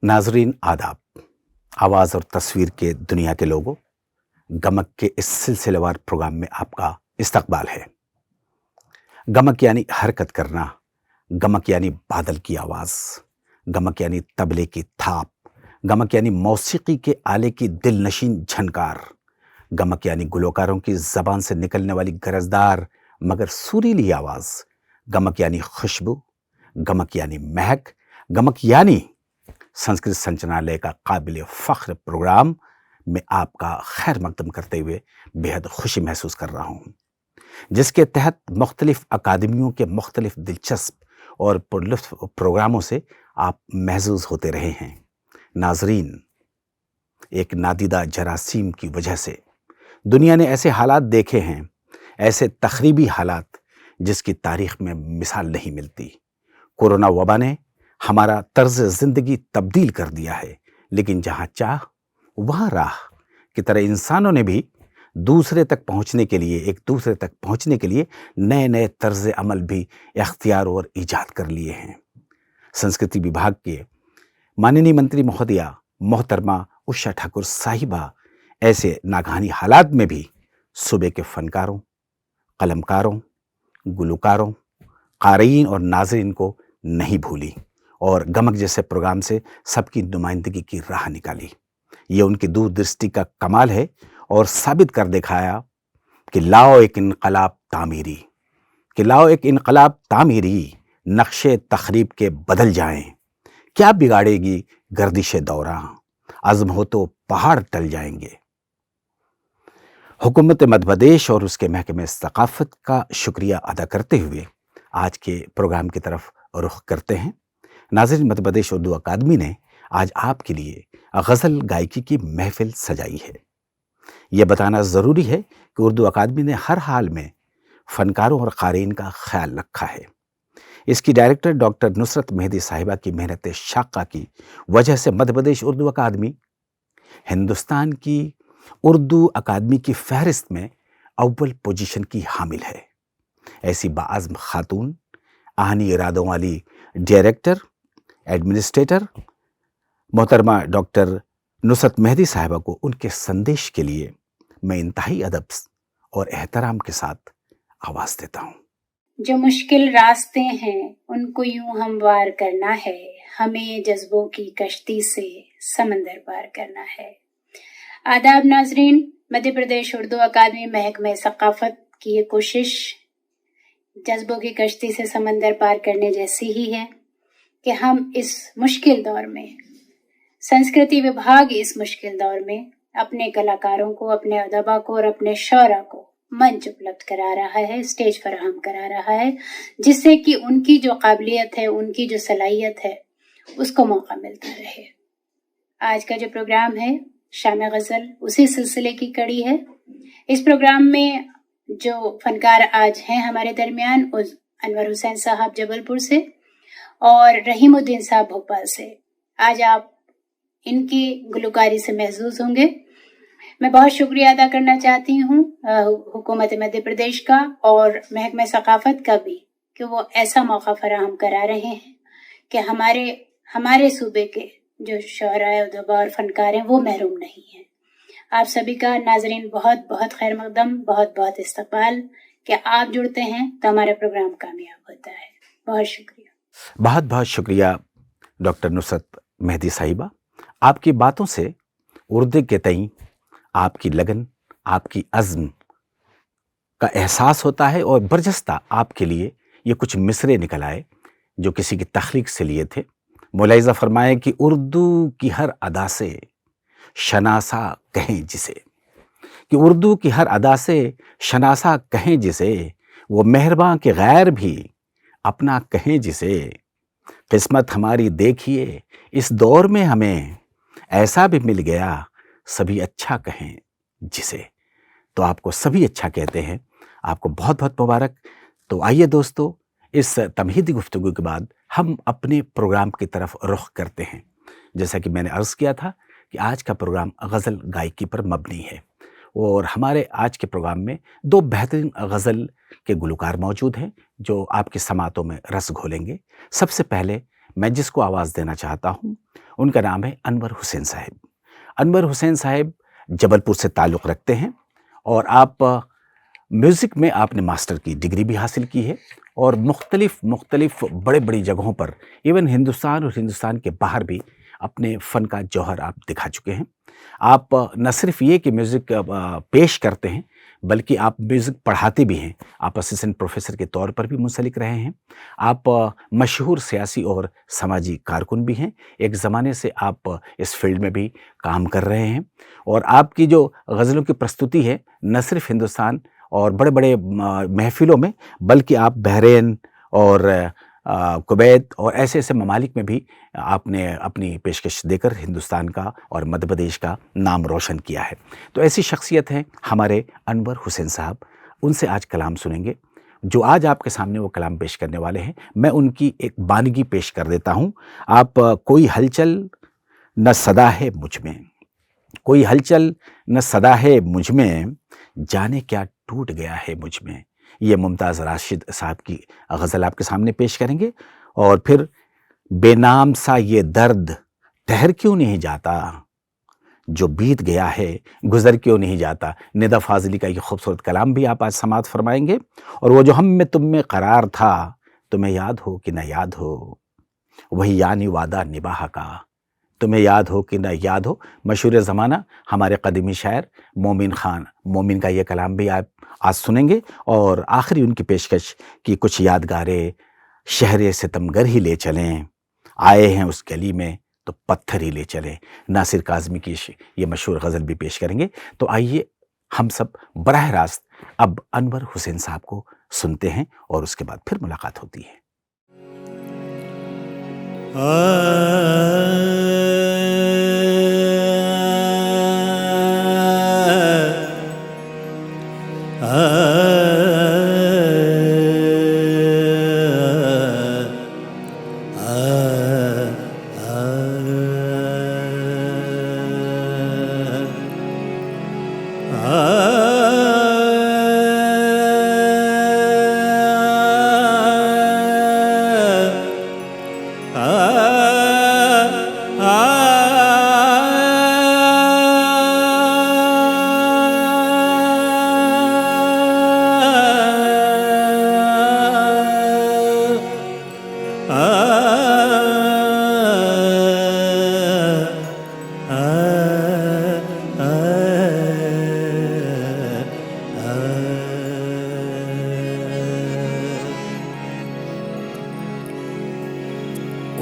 नाजरीन आदाब। आवाज़ और तस्वीर के दुनिया के लोगों, गमक के इस सिलसिलेवार प्रोग्राम में आपका इस्तकबाल है। गमक यानी हरकत करना, गमक यानी बादल की आवाज़, गमक यानी तबले की थाप, गमक यानी मौसीकी के आले की दिलनशीन झनकार, गमक यानी गुलकारों की ज़बान से निकलने वाली गरजदार मगर सुरीली आवाज़, गमक यानी खुशबू, गमक यानी महक, गमक यानी संस्कृत संचालनालय का काबिल फ़ख्र प्रोग्राम में आपका खैर मकदम करते हुए बेहद खुशी महसूस कर रहा हूँ, जिसके तहत मुख्तलिफ अकादमियों के मुख्तलिफ दिलचस्प और पुरलुत्फ़ प्रोग्रामों से आप महजूज़ होते रहे हैं। नाजरीन, एक नादीदा जरासीम की वजह से दुनिया ने ऐसे हालात देखे हैं, ऐसे तखरीबी हालात जिसकी तारीख़ में मिसाल नहीं मिलती। कोरोना वबा ने हमारा तर्ज ज़िंदगी तब्दील कर दिया है, लेकिन जहाँ चाह वहाँ राह की तरह इंसानों ने भी दूसरे तक पहुँचने के लिए, एक दूसरे तक पहुँचने के लिए नए नए तर्ज अमल भी इख्तियार और ईजाद कर लिए हैं। संस्कृति विभाग के माननीय मंत्री महोदया मोहतरमा उषा ठाकुर साहिबा ऐसे नागहानी हालात में भी सूबे के फनकारों, कलमकारों, गुलकारों, क़ारीन और नाज़रीन को नहीं भूली और गमक जैसे प्रोग्राम से सबकी नुमाइंदगी की राह निकाली। ये उनकी दूरदृष्टि का कमाल है और साबित कर दिखाया कि लाओ एक इनकलाब तामीरी, नक्शे तखरीब के बदल जाएं। क्या बिगाड़ेगी गर्दिश दौरां, अज़्म हो तो पहाड़ टल जाएंगे। हुकूमत मध्य प्रदेश और उसके महकमे सकाफ़त का शुक्रिया अदा करते हुए आज के प्रोग्राम की तरफ रुख करते हैं। नाज़रीन, मध्य प्रदेश उर्दू अकादमी ने आज आपके लिए गज़ल गायकी की महफिल सजाई है। यह बताना ज़रूरी है कि उर्दू अकादमी ने हर हाल में फ़नकारों और क़ारीन का ख्याल रखा है। इसकी डायरेक्टर डॉक्टर नुसरत मेहदी साहिबा की मेहनत शाक़ा की वजह से मध्य प्रदेश उर्दू अकादमी हिंदुस्तान की उर्दू अकादमी की फहरिस्त में अव्वल पोजीशन की हामिल है। ऐसी बाज़्म खातून, आहनी इरादों वाली डायरेक्टर एडमिनिस्ट्रेटर मोहतरमा डॉक्टर नुसरत मेहदी साहिबा को उनके संदेश के लिए मैं इंतहाई अदब और एहतराम के साथ आवाज़ देता हूँ। जो मुश्किल रास्ते हैं उनको यूं हमवार करना है, हमें जज्बों की कश्ती से समंदर पार करना है। आदाब नाजरीन, मध्य प्रदेश उर्दू अकादमी महकमे सकाफ़त की ये कोशिश जज्बों की कश्ती से समंदर पार करने जैसी ही है कि हम इस मुश्किल दौर में, संस्कृति विभाग इस मुश्किल दौर में अपने कलाकारों को, अपने अदबा को और अपने शौरा को मंच उपलब्ध करा रहा है, स्टेज फराहम करा रहा है, जिससे कि उनकी जो काबिलियत है, उनकी जो सलाहियत है, उसको मौका मिलता रहे। आज का जो प्रोग्राम है शाम गज़ल उसी सिलसिले की कड़ी है। इस प्रोग्राम में जो फनकार आज हैं हमारे दरमियान, उस अनवर हुसैन साहब जबलपुर से और रहीमुद्दीन साहब भोपाल से। आज आप इनकी गुलकारी से महसूस होंगे। मैं बहुत शुक्रिया अदा करना चाहती हूँ हुकूमत मध्य प्रदेश का और महकमे सकाफ़त का भी कि वो ऐसा मौका फराहम करा रहे हैं कि हमारे सूबे के जो शौरा, उदबा और फनकार हैं वो महरूम नहीं हैं। आप सभी का नाजरीन बहुत बहुत खैर मकदम, बहुत बहुत इस्तकबाल कि आप जुड़ते हैं तो हमारा प्रोग्राम कामयाब होता है। बहुत शुक्रिया। बहुत बहुत शुक्रिया डॉक्टर नुसरत मेहदी साहिबा। आपकी बातों से उर्दू के तई आपकी लगन, आपकी अज़्म का एहसास होता है और बरजस्ता आपके लिए ये कुछ मिसरे निकल आए जो किसी की तख्लीक से लिए थे। मुलाहिज़ा फरमाएं कि उर्दू की हर अदा से शनासा कहें जिसे, कि उर्दू की हर अदा से शनासा कहें जिसे, वो मेहरबान के गैर भी अपना कहें जिसे। किस्मत हमारी देखिए इस दौर में हमें, ऐसा भी मिल गया सभी अच्छा कहें जिसे। तो आपको सभी अच्छा कहते हैं, आपको बहुत बहुत मुबारक। तो आइए दोस्तों, इस तमहीदी गुफ्तगू के बाद हम अपने प्रोग्राम की तरफ रुख करते हैं। जैसा कि मैंने अर्ज़ किया था कि आज का प्रोग्राम गज़ल गायकी पर मबनी है और हमारे आज के प्रोग्राम में दो बेहतरीन गज़ल के गुलकार मौजूद हैं जो आपकी समातों में रस घोलेंगे। सबसे पहले मैं जिसको आवाज़ देना चाहता हूँ उनका नाम है अनवर हुसैन साहब। अनवर हुसैन साहब जबलपुर से ताल्लुक़ रखते हैं और आप म्यूज़िक में आपने मास्टर की डिग्री भी हासिल की है और मुख्तलिफ बड़ी जगहों पर इवन हिंदुस्तान और हिंदुस्तान के बाहर भी अपने फ़न का जौहर आप दिखा चुके हैं। आप न सिर्फ ये कि म्यूज़िक पेश करते हैं बल्कि आप म्यूज़िक पढ़ाते भी हैं। आप असिस्टेंट प्रोफ़ेसर के तौर पर भी मुंसलिक रहे हैं। आप मशहूर सियासी और समाजी कारकुन भी हैं। एक ज़माने से आप इस फ़ील्ड में भी काम कर रहे हैं और आपकी जो ग़ज़लों की प्रस्तुति है न सिर्फ हिंदुस्तान और बड़े महफ़िलों में बल्कि आप बहरीन और कुवैत और ऐसे ममालिक में भी आपने अपनी पेशकश देकर हिंदुस्तान का और मध्य प्रदेश का नाम रोशन किया है। तो ऐसी शख्सियत हैं हमारे अनवर हुसैन साहब। उनसे आज कलाम सुनेंगे। जो आज आपके सामने वो कलाम पेश करने वाले हैं, मैं उनकी एक बानगी पेश कर देता हूँ। आप कोई हलचल न सदा है मुझ में, कोई हलचल न सदा है मुझ में, जाने क्या टूट गया है मुझ में। ये मुमताज़ राशिद साहब की गज़ल आपके सामने पेश करेंगे। और फिर बेनाम सा ये दर्द ठहर क्यों नहीं जाता, जो बीत गया है गुज़र क्यों नहीं जाता। निदा फाज़ली का ये खूबसूरत कलाम भी आप आज समाअत फरमाएंगे। और वो जो हम में तुम में करार था, तुम्हें याद हो कि न याद हो, वही यानी वादा निबाह का, तुम्हें याद हो कि न याद हो। मशहूर ज़माना हमारे कदीमी शायर मोमिन ख़ान मोमिन का ये कलाम भी आप आज सुनेंगे। और आखिरी उनकी पेशकश की कुछ यादगारें, शहरे सितमगर ही ले चलें, आए हैं उस गली में तो पत्थर ही ले चलें। नासिर काज़मी की ये मशहूर गज़ल भी पेश करेंगे। तो आइए हम सब बराह रास्त अब अनवर हुसैन साहब को सुनते हैं और उसके बाद फिर मुलाकात होती है।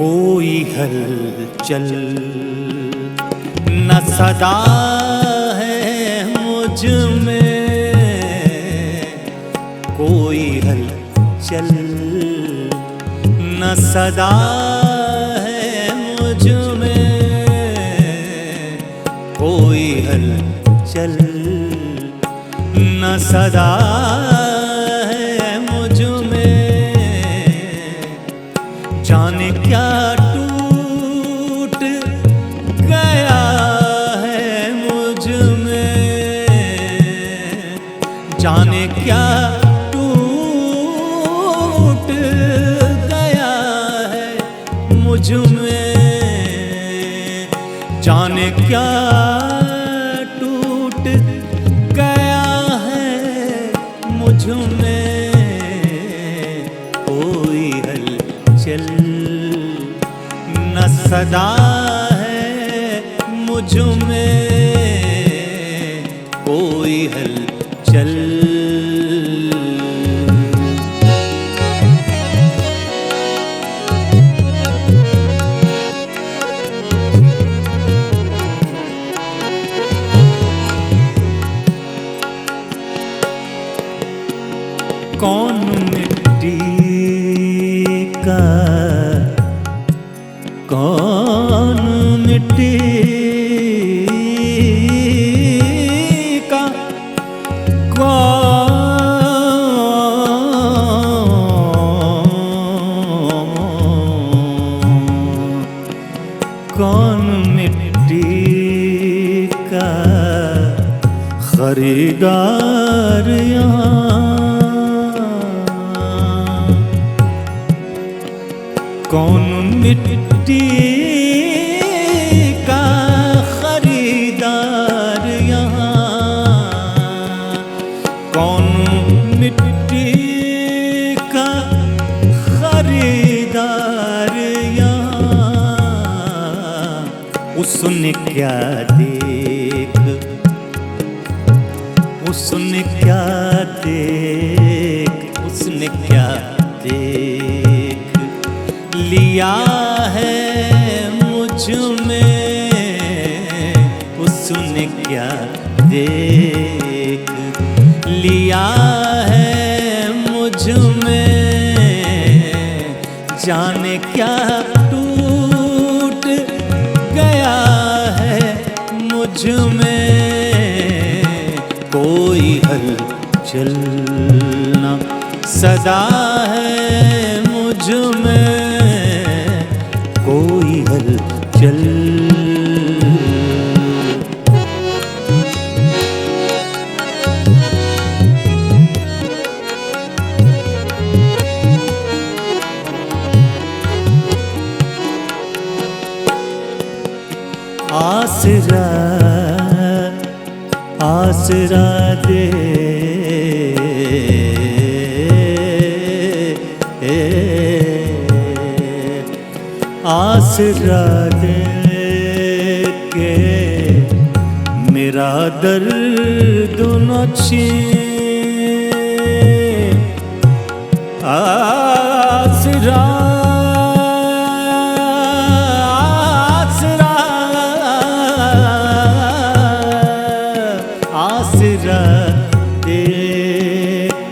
कोई हलचल न सदा है मुझ में, कोई हलचल न सदा है मुझ में, कोई हलचल न सदा है मुझ में, जाने क्या टूट गया है मुझ में, जाने क्या टूट गया है मुझ में, जाने क्या टूट गया है मुझ में, कोई हलचल न सदा है मुझ में, कोई हलचल। कौन मिट्टी का, कौन मिट्टी का, कौन मिट्टी का खरीदार यहाँ, कौन मिट्टी उसने क्या देख, उसने क्या देख, उसने क्या देख लिया है मुझ में, उसने क्या देख लिया है मुझ में, जाने क्या टूट गया है मुझ में, कोई हलचल ना सदा है मुझ में, कोई हलचल। आसरा आसरा दे आसरा दे के मेरा दर्द न छीन, आसरा आसरा दे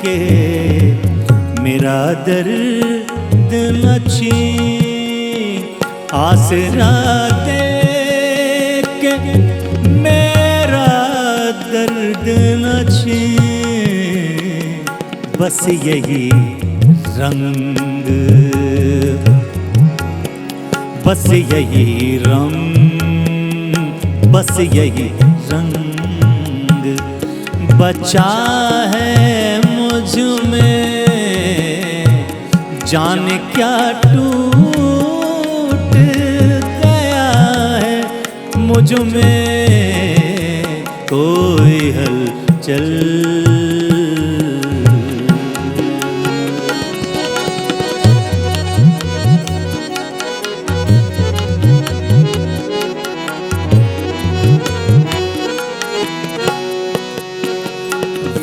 के मेरा दर्द न छीन, आसरा दे के मेरा दर्द न छीन, बस यही रंग, बस यही रंग, बस यही रंग बचा है मुझ में, जाने क्या टूट गया है मुझ में, कोई हलचल।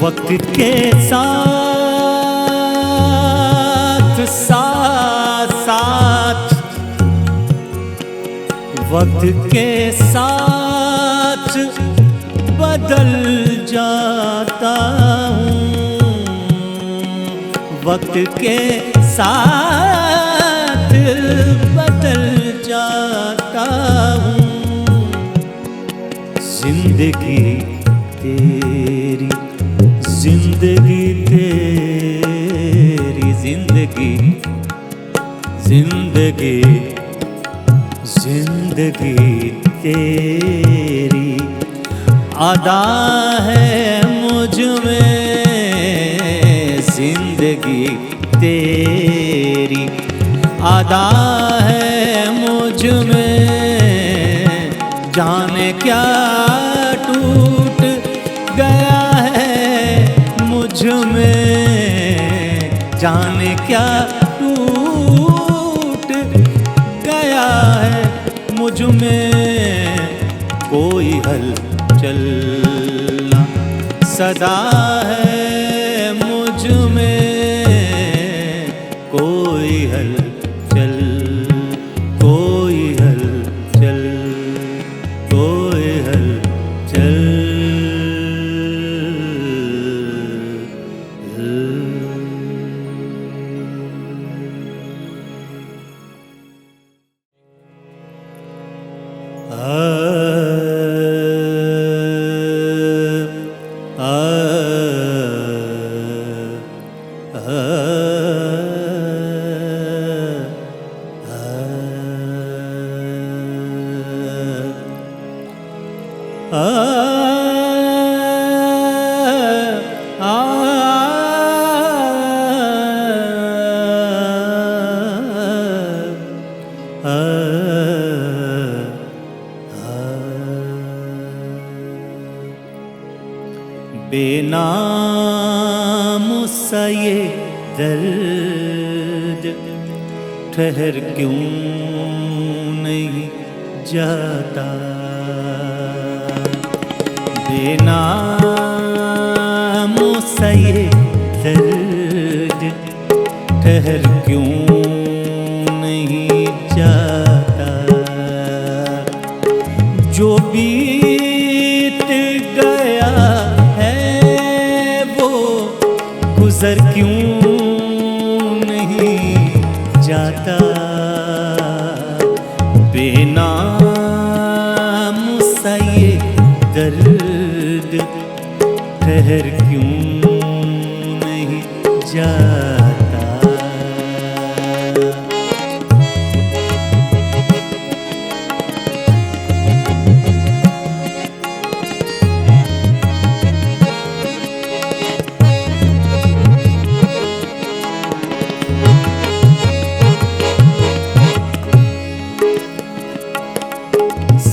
वक्त के साथ साथ साथ, वक्त के साथ बदल जाता हूँ, वक्त के साथ बदल जाता हूँ, जिंदगी तेरी, जिंदगी तेरी, जिंदगी जिंदगी जिंदगी तेरी अदा है मुझ में, जिंदगी तेरी अदा है मुझ में, जाने क्या टूट गया है मुझ में, जाने क्या टूट गया है मुझ में, कोई हलचल ना सदा है मुझ में, कोई हलचल, कोई हलचल, कोई हलचल। बेनाम सा ये दर्द ठहर क्यों नहीं जाता। बेनाम सा ये दर्द ठहर क्यों नहीं जाता। जो बीत गया है वो गुजर क्यों नहीं जाता। बेनाम सा ये दर्द ठहर क्यों नहीं जाता।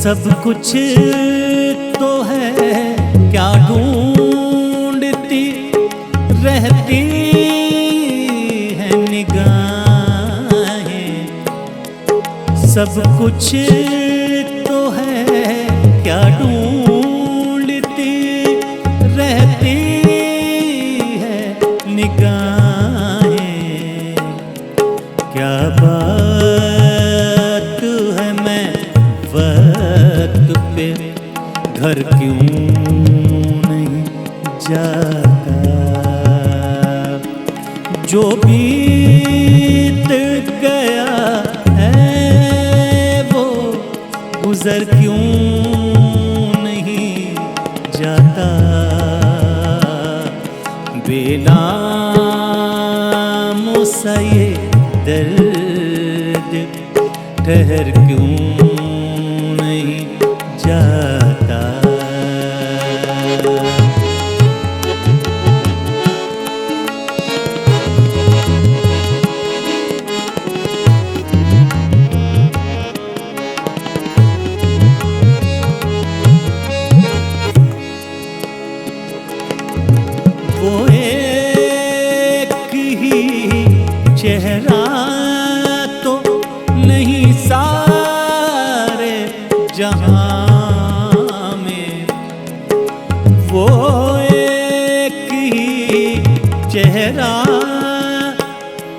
सब कुछ तो है क्या ढूंढती रहती है निगाहें। सब कुछ तो है क्या ढूंढती रहती है निगाहें। क्या बात है मैं वक्त पे घर क्यों नहीं जाता। जो बीत गया है वो गुजर क्यों नहीं जाता। बेनाम सा ये दर्द ठहर क्यों नहीं जाता। वो एक ही चेहरा तो नहीं सारे जहां में। वो एक ही चेहरा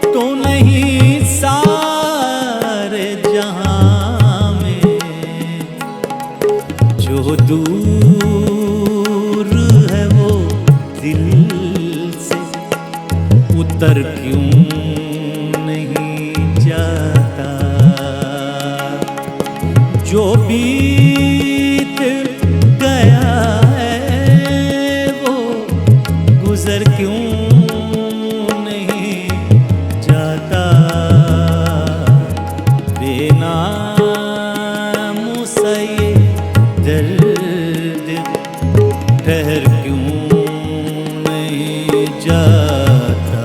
तो नहीं सारे जहां में। जो दूर है वो दिल से उतर क्यों नहीं जाता। जो बीत गया है वो गुजर क्यों नहीं जाता। बेनाम सा ये दर्द ठहर क्यों नहीं जाता।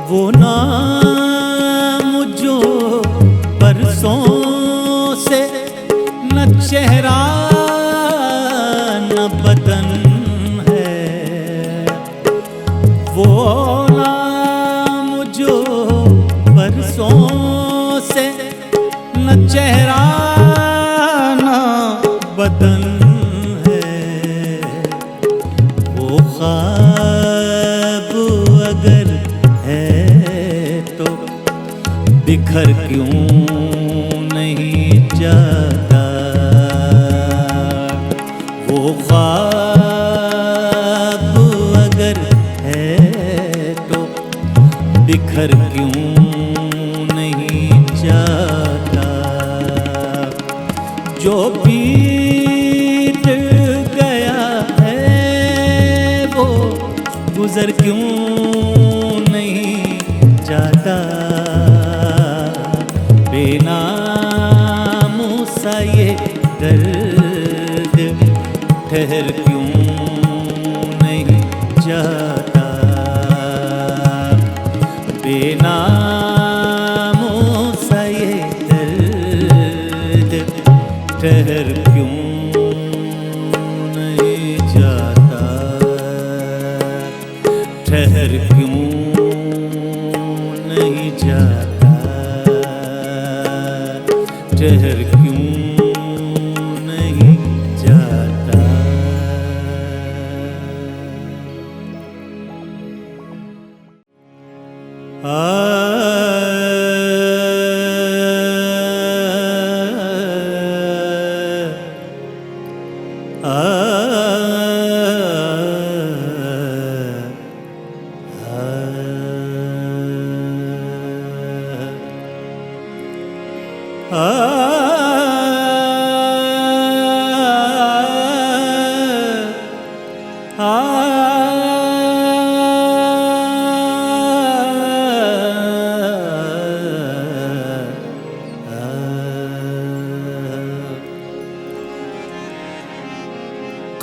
वो नाम जो परसों से न चेहरा न बदन है। वो नाम जो परसों से न चेहरा न बदन है। वो ख्वाब अगर है तो बिखर क्यों नहीं जाता। वो ख्वाब अगर है तो बिखर क्यों नहीं जाता। जो बीत गया है वो गुजर क्यों नहीं जाता। बेनाम सा ये दर्द ठहर क्यों नहीं जाता। बेनाम सा ये दर्द ठहर क्यों नहीं जाता, ठहर क्यों नहीं जाता, ठहर क्यों नहीं जाता।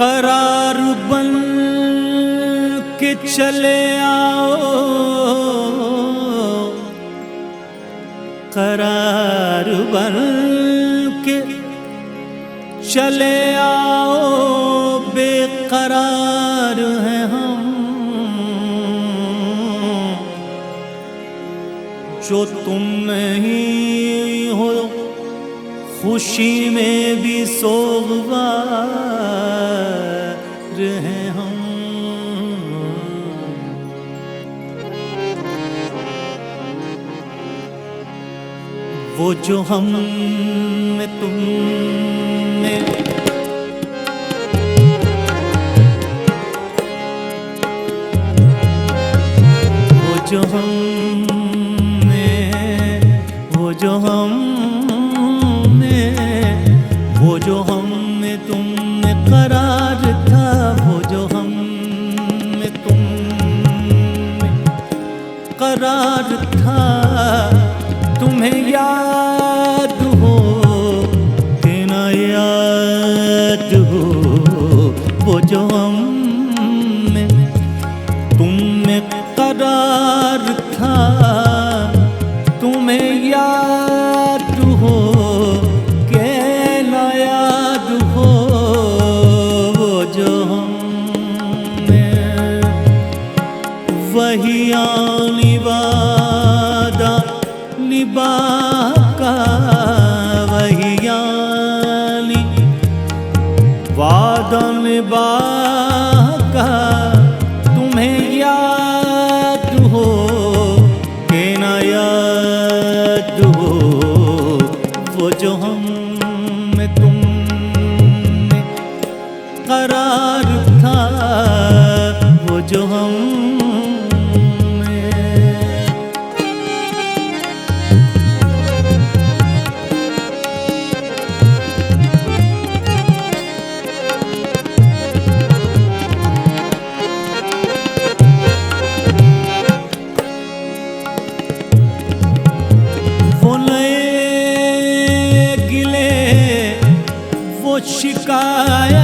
करार बन के चले आओ, करार बन के चले आओ, बेकरार हैं हम, जो तुम नहीं हो खुशी में भी सोगवार हैं हम। वो जो हम में तुम में वो जो हम में, वो जो हम वो जो हम में तुम में करार था, वो जो हम में तुम में करार था, तुम्हें याद हो कि ना याद हो, वो जो हम में तुम में करार था, तुम्हें याद हो वही आनी वादा निभा का, वही आनी वादा निभा का, तुम्हें याद हो कि ना याद हो, वो जो हम में तुम में करार था, वो जो हम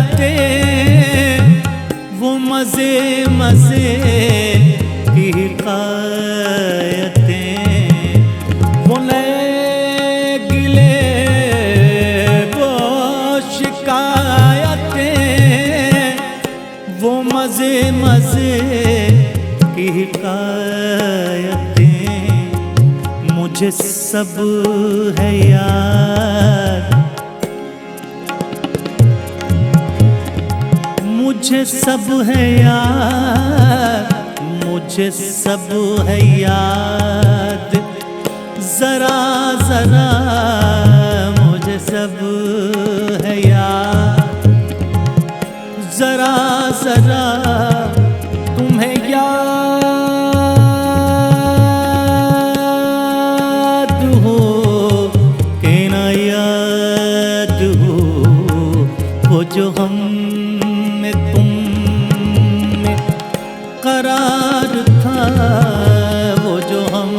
शिकायतें, वो मजे मजे की हिकायतें, वो नए गिले वो शिकायतें, वो मजे मजे की हिकायतें, मुझे सब है याद, मुझे सब है याद, मुझे सब है याद, जरा जरा मुझे सब है याद, जरा जरा तुम्हें याद हो कि ना याद हो, वो जो हम करार था, वो जो हम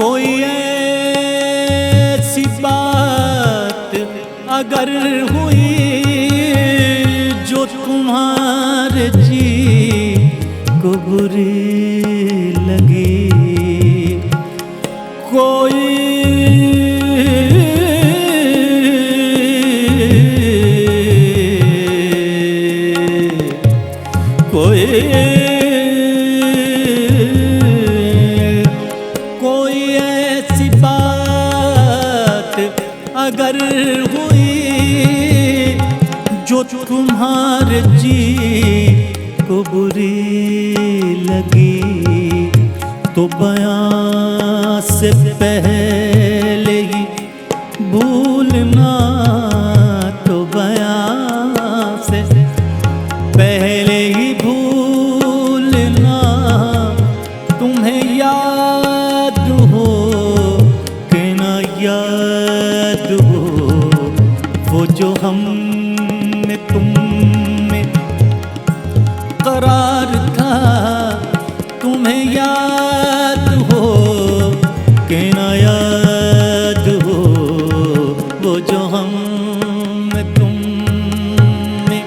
कोई ऐसी बात अगर हुई जो तुम्हारे जी को बुरी लगी, कोई ऐसी बात अगर हुई जो तुम्हारे जी को बुरी लगी, तो बयां से पहले ही भूलना, तो बयां से पहले ही भूलना, तुम्हें याद हो कि ना याद हो वो जो हम में तुम में करार था, तुम्हें याद हो कि ना याद हो वो जो हम में तुम में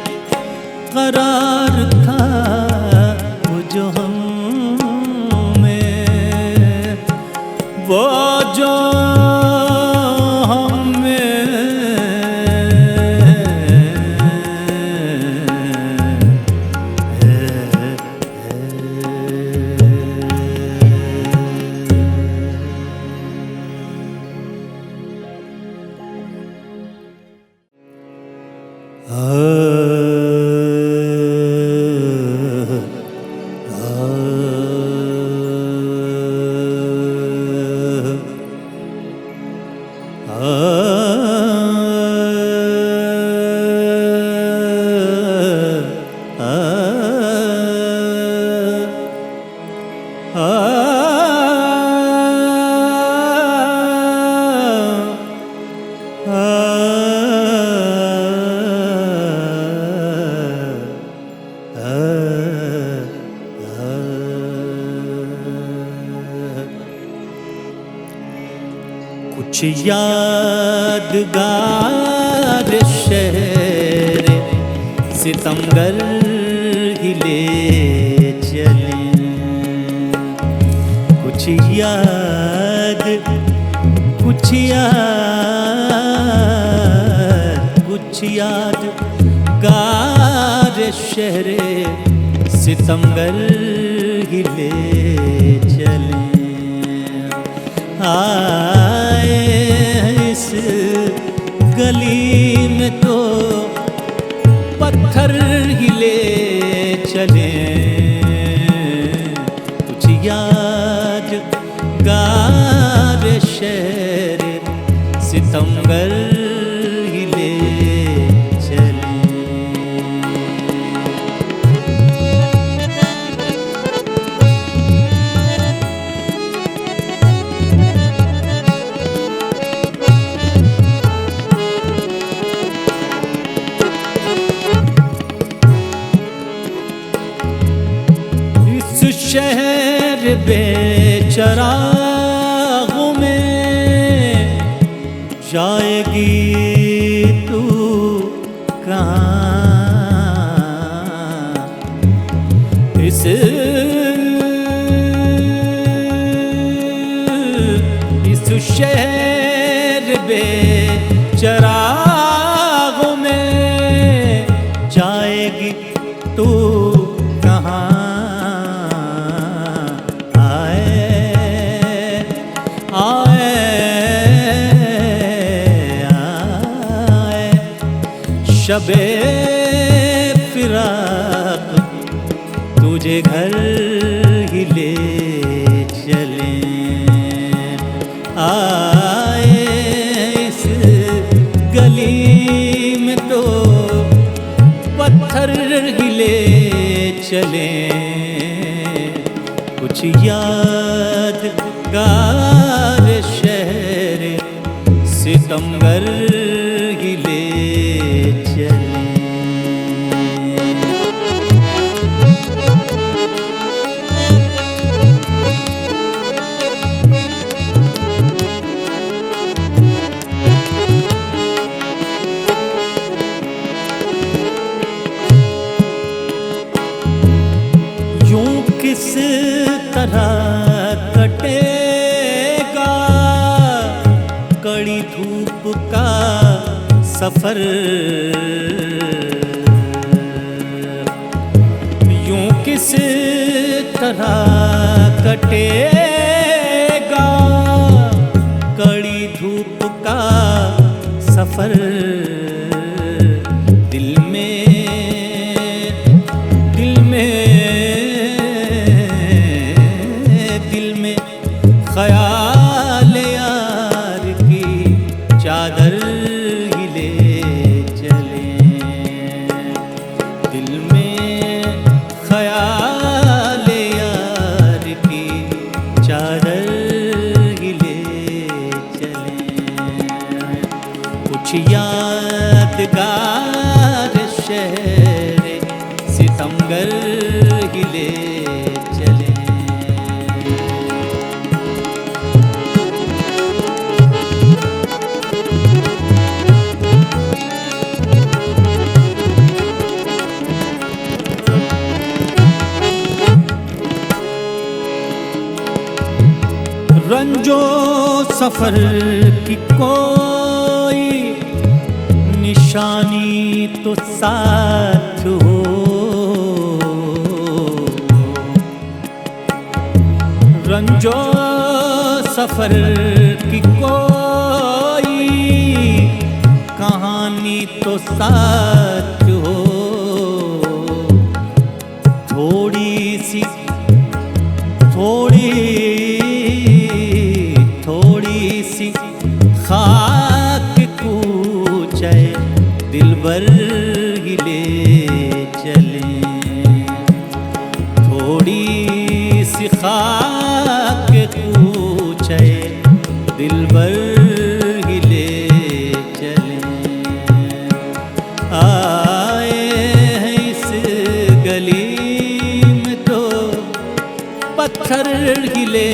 करार था, वो जो हम में, वो जो हम में कुछ यादगार शहर सितमगर ही ले चले, कुछ याद यादगार शहर सितमगर ही ले चले, आए इस गली में तो पत्थर ही ले चले, कुछ यादगार शहर सितमगर ही ले चले। शहर बेचरागों में जाएगी तू कहाँ, इस शहर बेचरागों में जाएगी तू कहाँ, शबे फिराक तुझे घर ही ले चले, आए इस गली में तो पत्थर ही ले चले, कुछ यादगार शहर सितमगर ही ले चले। धूप का सफर यूं किस तरह कटेगा, कड़ी धूप का सफर दिल में ख्याल यार की चादर ही ले चले, दिल में ख्याल यार की चादर ही ले चले। कुछ यादगार शहर सितमगर ही ले चले। रंजो सफर की कोई निशानी तो साथ हो, रंजो सफर की कोई कहानी तो साथ हो। थोड़ी सी खाक कूचे दिलबर ही ले चले, थोड़ी सी खाक कूचे दिलबर ही ले चले। आए हैं इस गली में तो पत्थर ही ले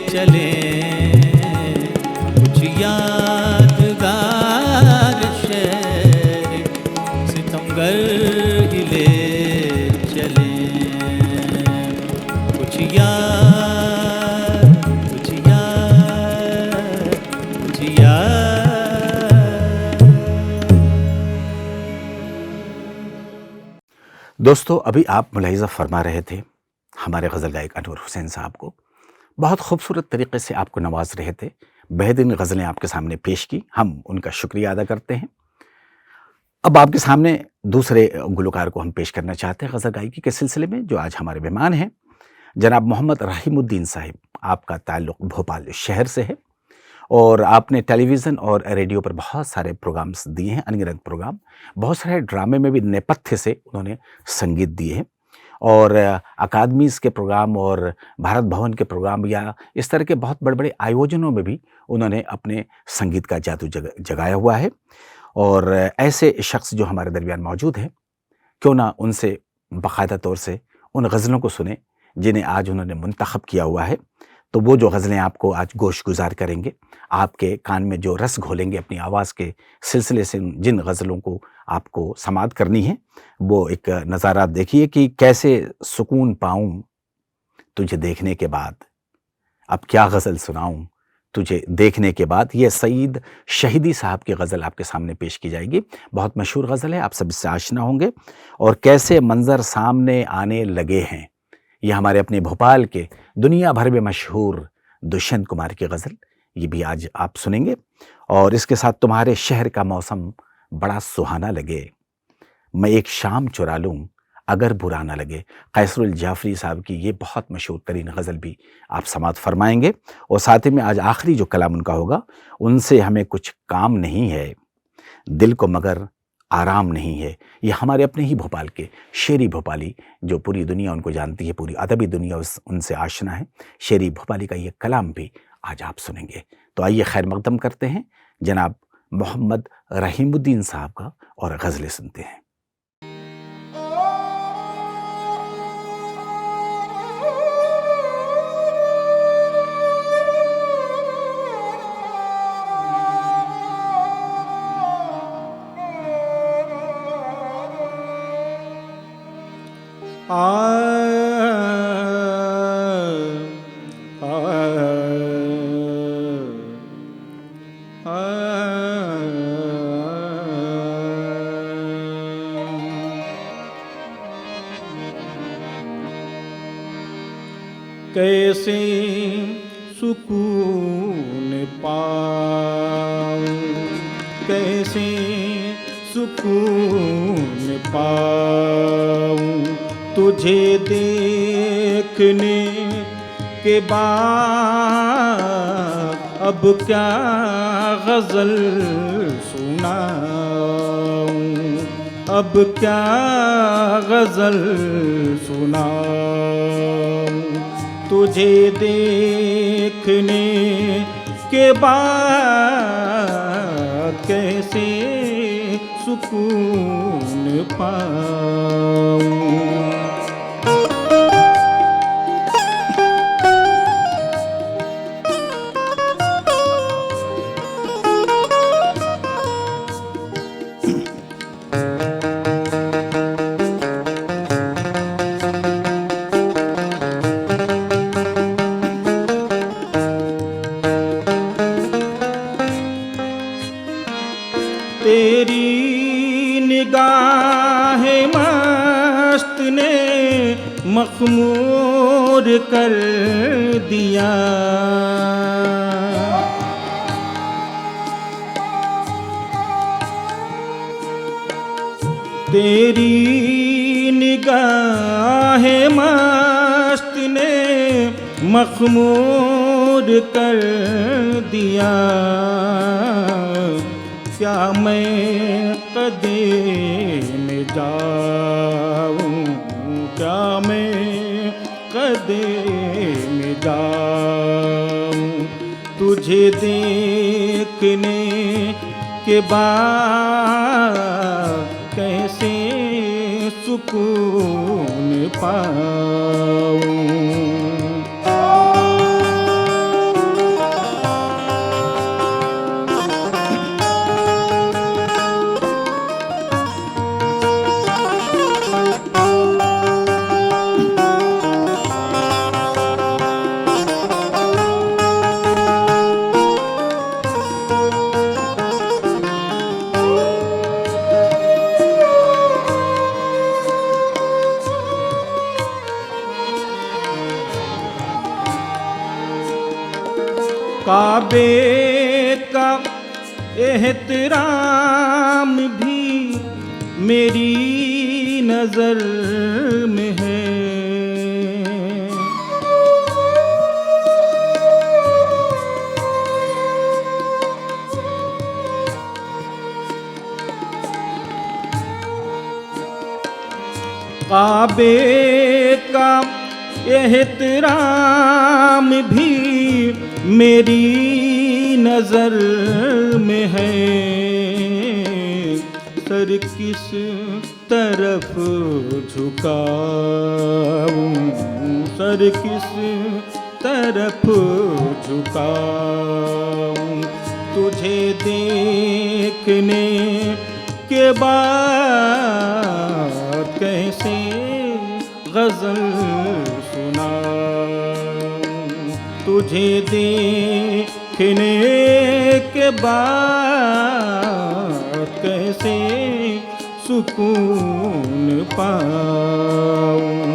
चले, यादगार शहर सितमगर ही ले चले। कुछ याद दोस्तों, अभी आप मुलाहिजा फरमा रहे थे हमारे गज़ल गायक अनवर हुसैन साहब को, बहुत खूबसूरत तरीके से आपको नवाज रहे थे, बेहतरीन गज़लें आपके सामने पेश की, हम उनका शुक्रिया अदा करते हैं। अब आपके सामने दूसरे गुलकार को हम पेश करना चाहते हैं गज़ल गायकी के सिलसिले में, जो आज हमारे मेहमान हैं, जनाब मोहम्मद रहीमुद्दीन साहिब। आपका ताल्लुक़ भोपाल शहर से है और आपने टेलीविज़न और रेडियो पर बहुत सारे प्रोग्राम्स दिए हैं, अनगिनत प्रोग्राम, बहुत सारे ड्रामे में भी नेपथ्य से उन्होंने संगीत दिए हैं और अकादमीज़ के प्रोग्राम और भारत भवन के प्रोग्राम या इस तरह के बहुत बड़े-बड़े आयोजनों में भी उन्होंने अपने संगीत का जादू जगाया हुआ है। और ऐसे शख्स जो हमारे दरमियान मौजूद हैं, क्यों ना उनसे बाकायदा तौर से उन गज़लों को सुने जिन्हें आज उन्होंने मुंतखब किया हुआ है। तो वो जो गज़लें आपको आज गोश गुजार करेंगे, आपके कान में जो रस घोलेंगे अपनी आवाज़ के सिलसिले से, जिन गज़लों को आपको समाअत करनी है, वो एक नज़ारा देखिए कि कैसे सुकून पाऊं तुझे देखने के बाद, अब क्या गज़ल सुनाऊं तुझे देखने के बाद। ये सईद शहीदी साहब की गज़ल आपके सामने पेश की जाएगी। बहुत मशहूर गज़ल है, आप सब इससे आशना होंगे। और कैसे मंज़र सामने आने लगे हैं, ये हमारे अपने भोपाल के दुनिया भर में मशहूर दुष्यंत कुमार की गज़ल, ये भी आज आप सुनेंगे। और इसके साथ तुम्हारे शहर का मौसम बड़ा सुहाना लगे, मैं एक शाम चुरा लूँ अगर बुरा ना लगे, कैसरुल जाफरी साहब की ये बहुत मशहूर तरीन गज़ल भी आप समाअत फरमाएंगे। और साथ ही में आज आखिरी जो कलाम उनका होगा, उनसे हमें कुछ काम नहीं है, दिल को मगर आराम नहीं है। ये हमारे अपने ही भोपाल के शेरी भोपाली, जो पूरी दुनिया उनको जानती है, पूरी अदबी दुनिया उनसे आशना है, शेरी भोपाली का ये कलाम भी आज आप सुनेंगे। तो आइए खैर मकदम करते हैं जनाब मोहम्मद रहीमुद्दीन साहब का और गज़लें सुनते हैं। कैसे सुकून पाऊं, कैसे सुकून पाऊं, तुझे देखने के बाद अब क्या गज़ल सुनाऊं, अब क्या गज़ल सुनाऊं, तुझे देखने के बाद कैसे सुकून पाऊं। तेरी निगाहे मस्त ने मखमूर कर दिया, तेरी निगाहे मस्त ने मखमूर कर दिया। क्या मैं कदे में जाऊं, क्या मैं कदे में जाऊं, तुझे देखने के बाद कैसे सुकून पाऊं। काबे का एहतराम भी मेरी नजर में है, काबे का एहतराम भी मेरी नजर में है। सर किस तरफ झुकाऊं, सर किस तरफ झुकाऊं, तुझे देखने के बाद कैसे गज़ल सुनाऊं, तुझे देखने के बाद कैसे सुकून पाऊं।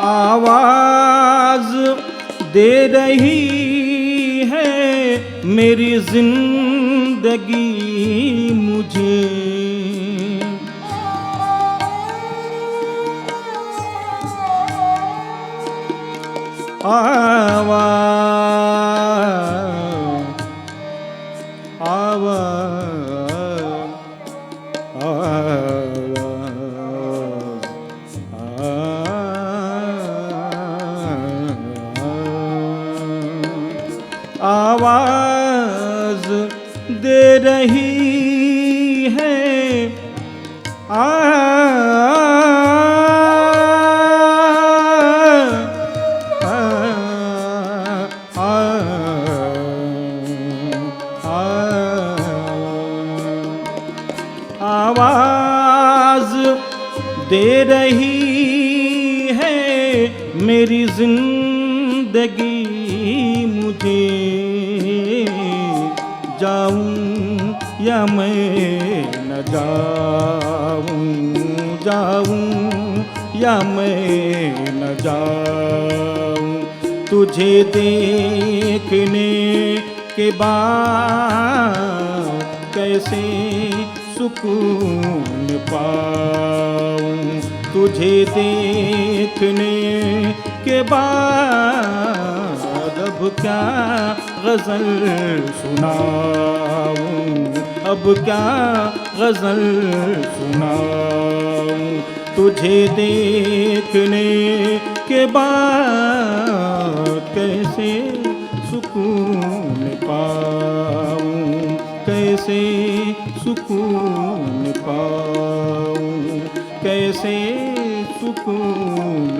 आवाज दे रही है मेरी जिंदगी मुझे, आवाज दे रही है, दे रही है मेरी जिंदगी मुझे, जाऊं या मैं न जाऊं, जाऊं या मैं न जाऊं, तुझे देखने के बाद कैसे सुकून पाऊं, तुझे देखने के बाद अब क्या गज़ल सुनाऊं, अब क्या गज़ल सुनाऊं, तुझे देखने के बाद कैसे सुकून पाऊं, कैसे सुकून पाऊं, कैसे सुकून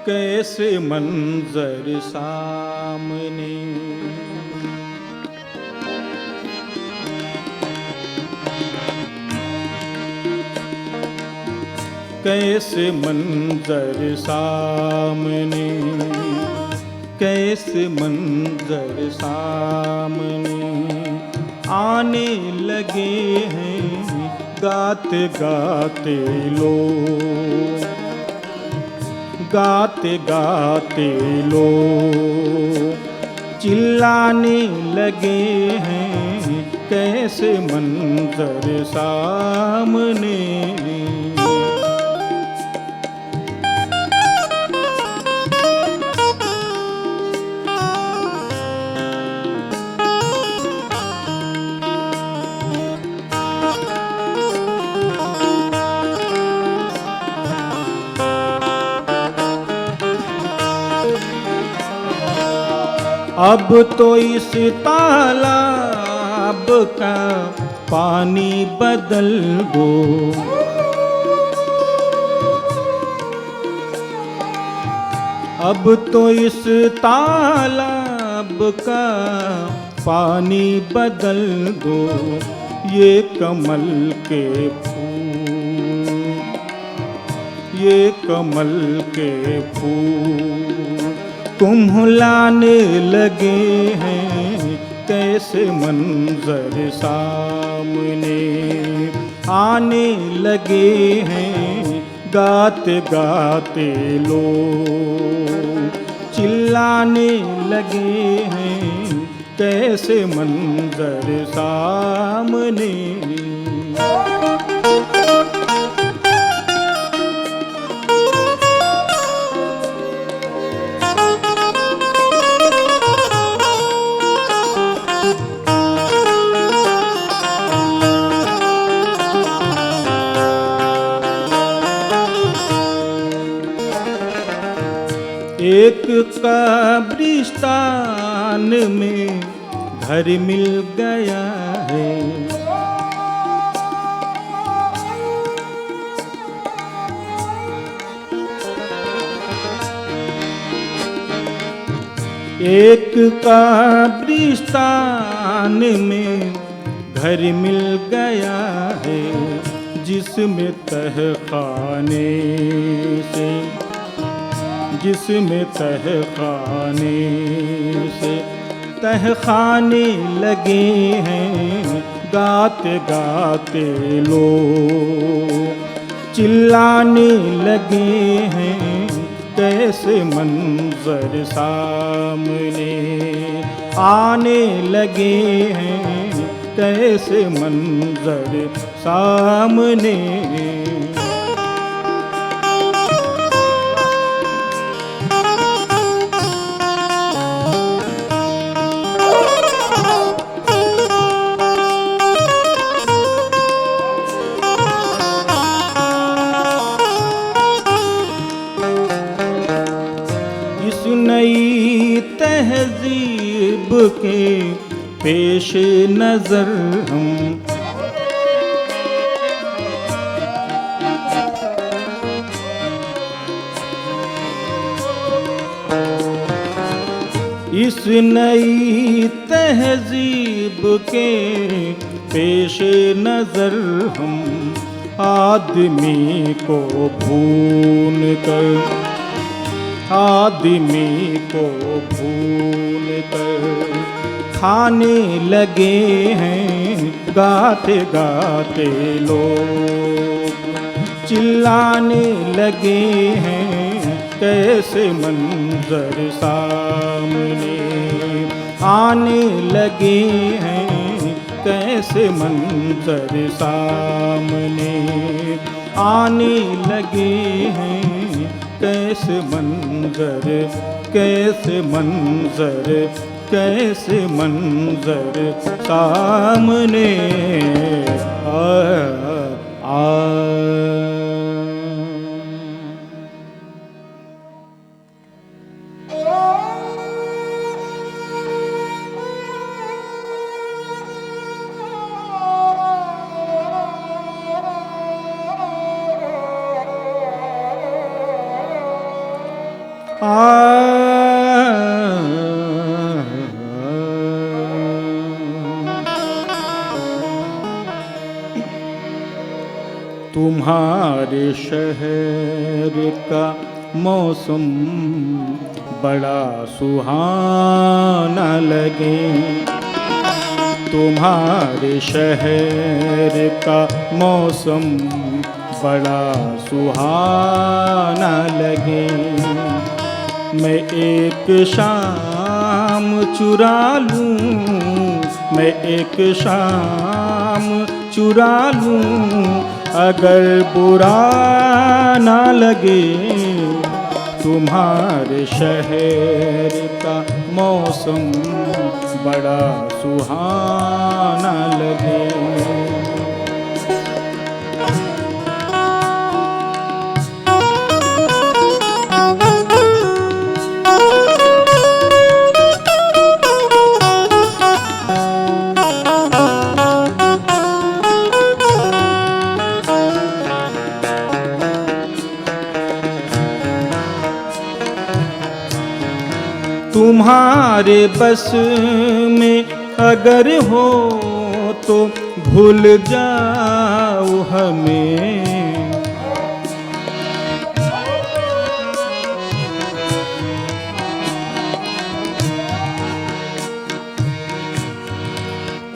कैसे मंजर सामने कैसे मंजर सामने, कैसे मंजर सामने आने लगे हैं गाते गाते लोग, गाते गाते लोग चिल्लाने लगे हैं कैसे मंजर सामने। अब तो इस तालाब का पानी बदल दो, अब तो इस तालाब का पानी बदल दो, ये कमल के फूल, ये कमल के फूल कुम्हलाने लगे हैं कैसे मंजर सामने आने लगे हैं गाते गाते लोग चिल्लाने लगे हैं कैसे मंजर सामने। एक कब्रिस्तान में घर मिल गया है, एक कब्रिस्तान में घर मिल गया है, जिसमें तहखाने से, जिसमें तहखाने से तहखाने लगे हैं गाते गाते लोग चिल्लाने लगे हैं कैसे मंजर सामने आने लगे हैं कैसे मंजर सामने। तहजीब के पेश नजर हम इस नई तहजीब के पेश नजर हम आदमी को भूल कर खाने लगे हैं गाते गाते लोग, चिल्लाने लगे हैं कैसे मंजर सामने आने लगे हैं, कैसे मंजर सामने आने लगे हैं, कैसे मंजर कैसे मंजर सामने तुम्हारे शहर का मौसम बड़ा सुहाना लगे, तुम्हारे शहर का मौसम बड़ा सुहाना लगे। मैं एक शाम चुरा लूं, मैं एक शाम चुरा लूं, अगर बुरा ना लगे। तुम्हारे शहर का मौसम बड़ा सुहाना लगे। तुम्हारे बस में अगर हो तो भूल जाओ हमें,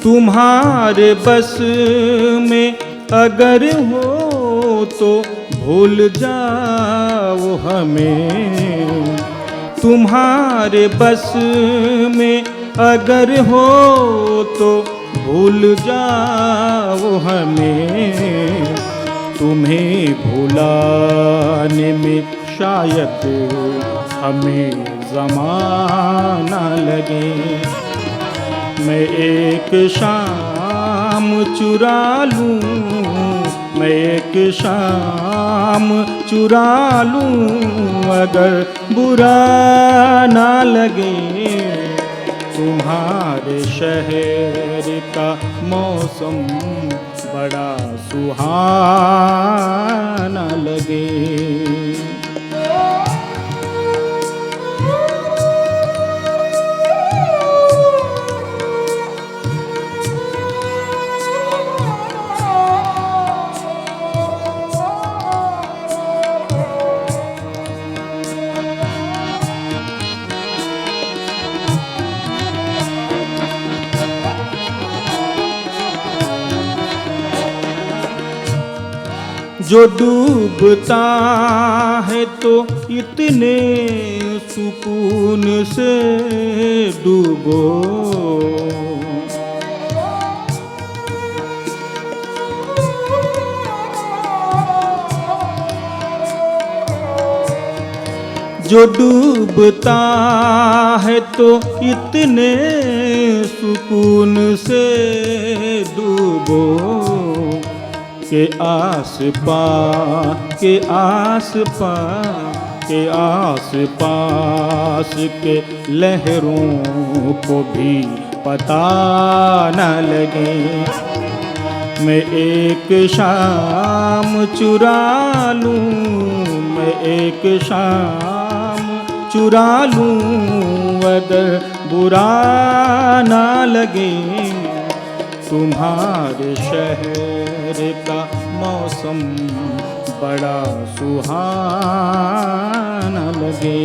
तुम्हारे बस में अगर हो तो भूल जाओ हमें। तुम्हारे बस में अगर हो तो भूल जाओ हमें। तुम्हें भुलाने में शायद हमें ज़माना लगे। मैं एक शाम चुरा लूं, मैं एक शाम चुरा लूं, अगर बुरा ना लगे। तुम्हारे शहर का मौसम बड़ा सुहाना लगे। जो डूबता है तो इतने सुकून से डूबो, जो डूबता है तो इतने सुकून से डूबो, के आस के आस पास के लहरों को भी पता न लगे। मैं एक शाम चुरा लूं, मैं एक शाम चुरा लूं, अगर बुरा ना लगे। तुम्हारे शहर का मौसम बड़ा सुहाना लगे।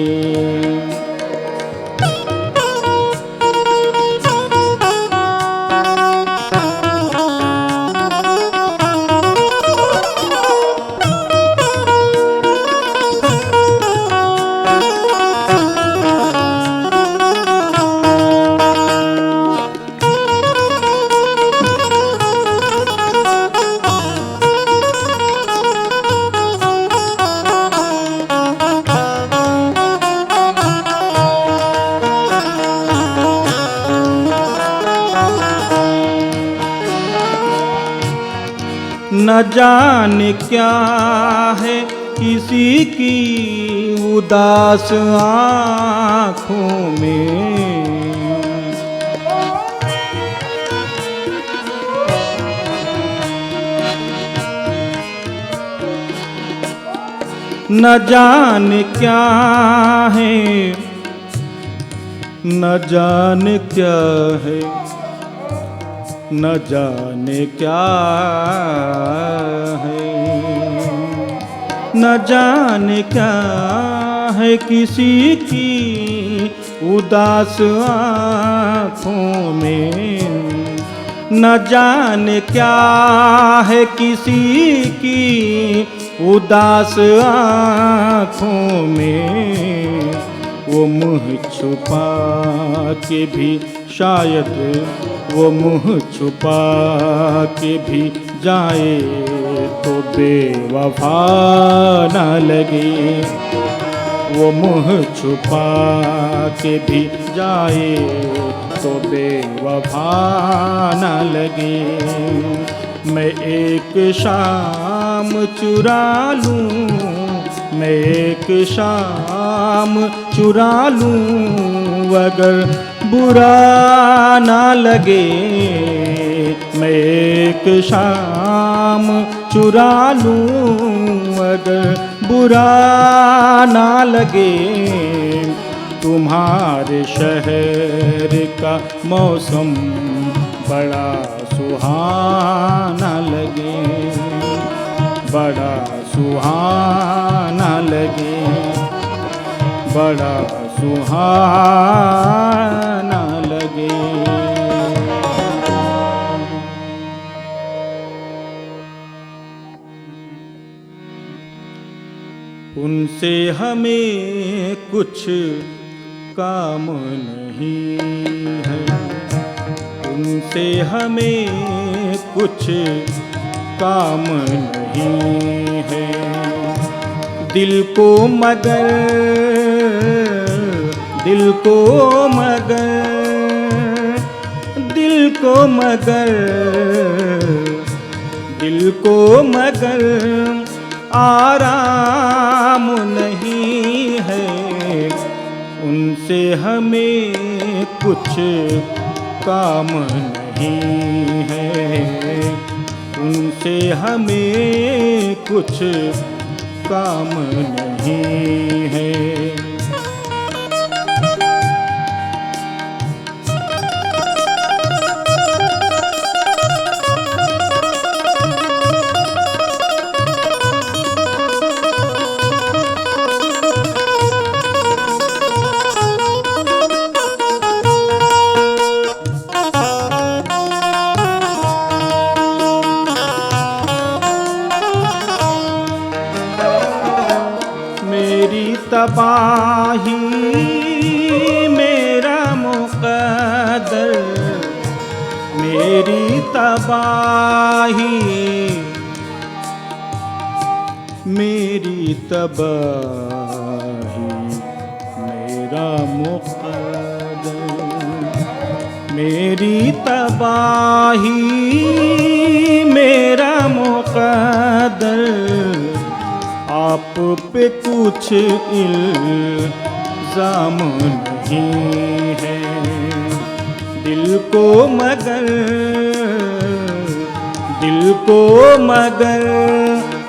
न जाने क्या है किसी की उदास आँखों में, न जाने क्या है, न जाने क्या है, न जाने क्या है, न जाने क्या है किसी की उदास आँखों में। न जाने क्या है किसी की उदास आँखों में। वो मुँह छुपा के भी शायद, वो मुँह छुपा के भी जाए तो बेवफा न लगे। वो मुँह छुपा के भी जाए तो बेवफा न लगे। मैं एक शाम चुरा लूं, मैं एक शाम चुरा लूं, अगर बुरा ना लगे। मैं एक शाम चुरा लूं, अगर बुरा ना लगे। तुम्हारे शहर का मौसम बड़ा सुहाना लगे, बड़ा सुहाना लगे, बड़ा सुहाना लगे। उनसे हमें कुछ काम नहीं है, उनसे हमें कुछ काम नहीं है। दिल को मगर, दिल को मगर, दिल को मगर, दिल को मगर आराम नहीं है। उनसे हमें कुछ काम नहीं है, उनसे हमें कुछ काम नहीं है। तबाही मेरा मुक़द्दर, मेरी तबाही, मेरी तबाही मेरा मुक़द्दर, मेरी तबाही मेरा मुक़द्दर। आप पे कुछ इल्जाम नहीं है, दिल को मगर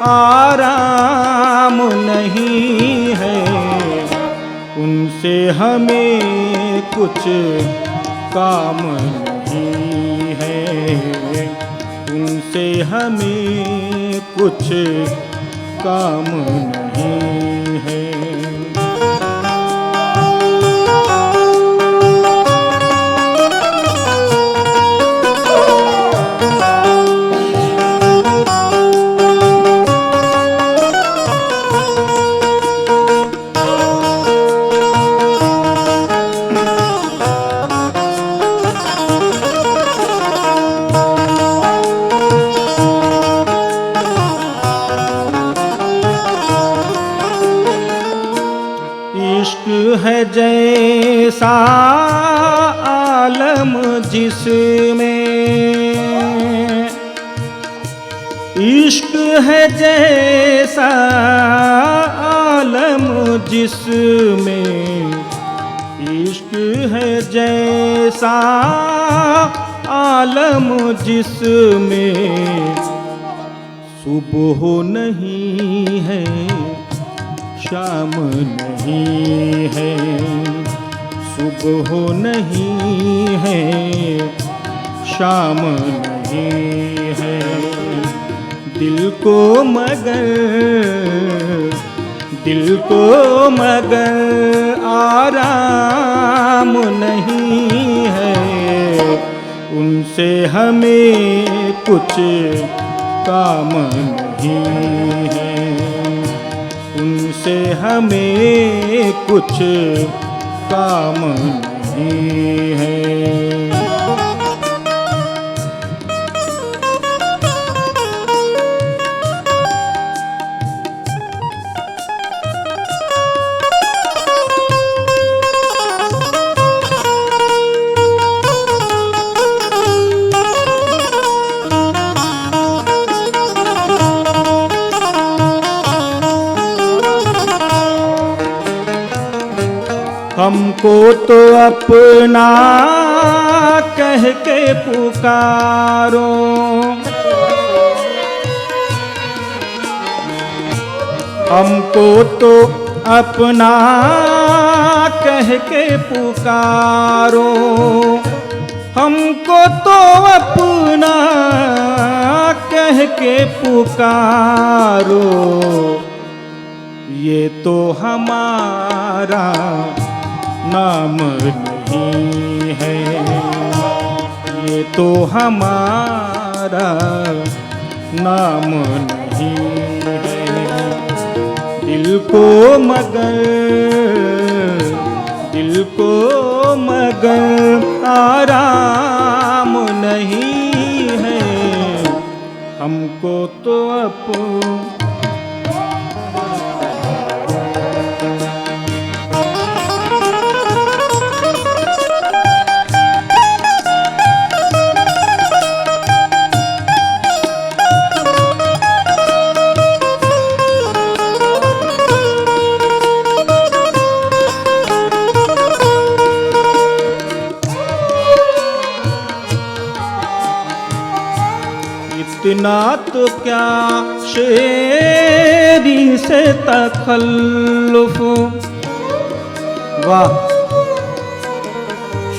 आराम नहीं है, उनसे हमें कुछ काम नहीं है, उनसे हमें कुछ काम नहीं है। इश्क है जैसा आलम जिसमें, इश्क है जैसा आलम जिसमें, इश्क है जैसा आलम जिसमें, सुबह नहीं है शाम नहीं है, सुबह नहीं है शाम नहीं है, दिल को मगर आराम नहीं है, उनसे हमें कुछ काम नहीं है, उनसे हमें कुछ काम नहीं है। हमको तो अपना कह के पुकारो, हमको तो अपना कह के पुकारो, हमको तो अपना कह के पुकारो, ये तो हमारा नाम नहीं है, ये तो हमारा नाम नहीं है, दिल को मगर आराम नहीं है, हमको तो इतना तो क्या शेरी से तखल्लुफ। वाह,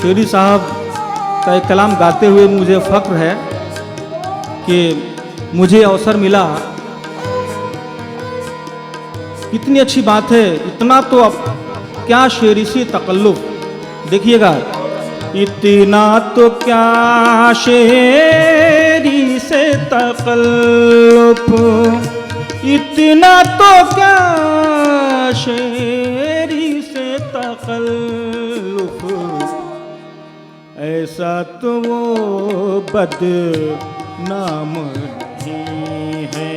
शेरी साहब का एक कलाम गाते हुए मुझे फख्र है कि मुझे अवसर मिला। कितनी अच्छी बात है, इतना तो अब क्या शेरी से तकल्लुफ। देखिएगा, इतना तो क्या शेरी से तकल्लुफ, इतना तो क्या शेरी से तकल्लुफ, ऐसा तो वो बदनाम नहीं है,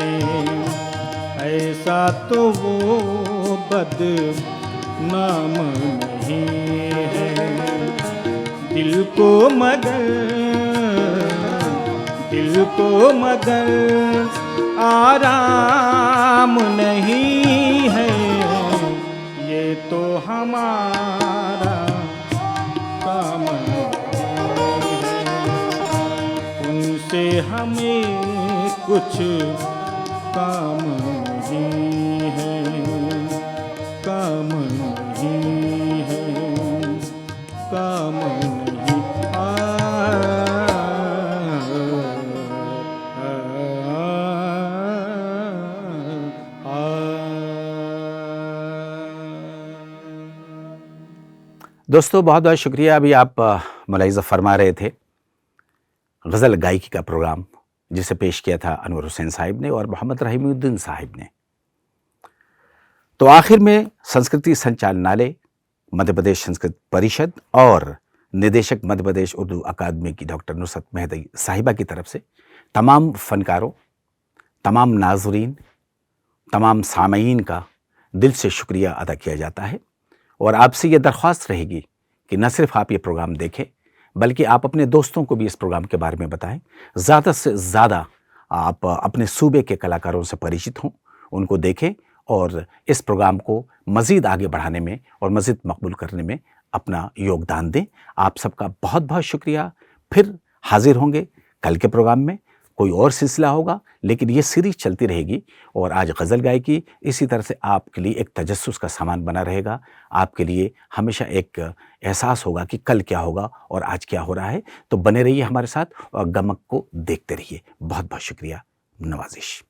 ऐसा तो वो बदनाम नहीं है, दिल को मगर आराम नहीं है, ये तो हमारा काम नहीं है, उनसे हमें कुछ काम नहीं है, काम नहीं है, काम नहीं दोस्तों बहुत बहुत शुक्रिया। अभी आप मुलाहिज़ा फरमा रहे थे गज़ल गायकी का प्रोग्राम जिसे पेश किया था अनवर हुसैन साहिब ने और मोहम्मद रहीमुद्दीन साहिब ने। तो आखिर में संस्कृति संचालनालय, मध्य प्रदेश संस्कृत परिषद और निदेशक मध्य प्रदेश उर्दू अकादमी की डॉक्टर नुसरत मेहदी साहिबा की तरफ से तमाम फनकारों, तमाम नाज़रीन, तमाम सामईन का दिल से शुक्रिया अदा किया जाता है। और आपसे ये दरख्वास्त रहेगी कि न सिर्फ आप ये प्रोग्राम देखें बल्कि आप अपने दोस्तों को भी इस प्रोग्राम के बारे में बताएं। ज़्यादा से ज़्यादा आप अपने सूबे के कलाकारों से परिचित हों, उनको देखें और इस प्रोग्राम को मज़ीद आगे बढ़ाने में और मज़ीद मकबूल करने में अपना योगदान दें। आप सबका बहुत बहुत शुक्रिया। फिर हाजिर होंगे कल के प्रोग्राम में, कोई और सिलसिला होगा, लेकिन ये सीरीज चलती रहेगी। और आज गज़ल गायकी इसी तरह से आपके लिए एक तजस्सुस का सामान बना रहेगा। आपके लिए हमेशा एक एहसास होगा कि कल क्या होगा और आज क्या हो रहा है। तो बने रहिए हमारे साथ और गमक को देखते रहिए। बहुत बहुत शुक्रिया। नवाजिश।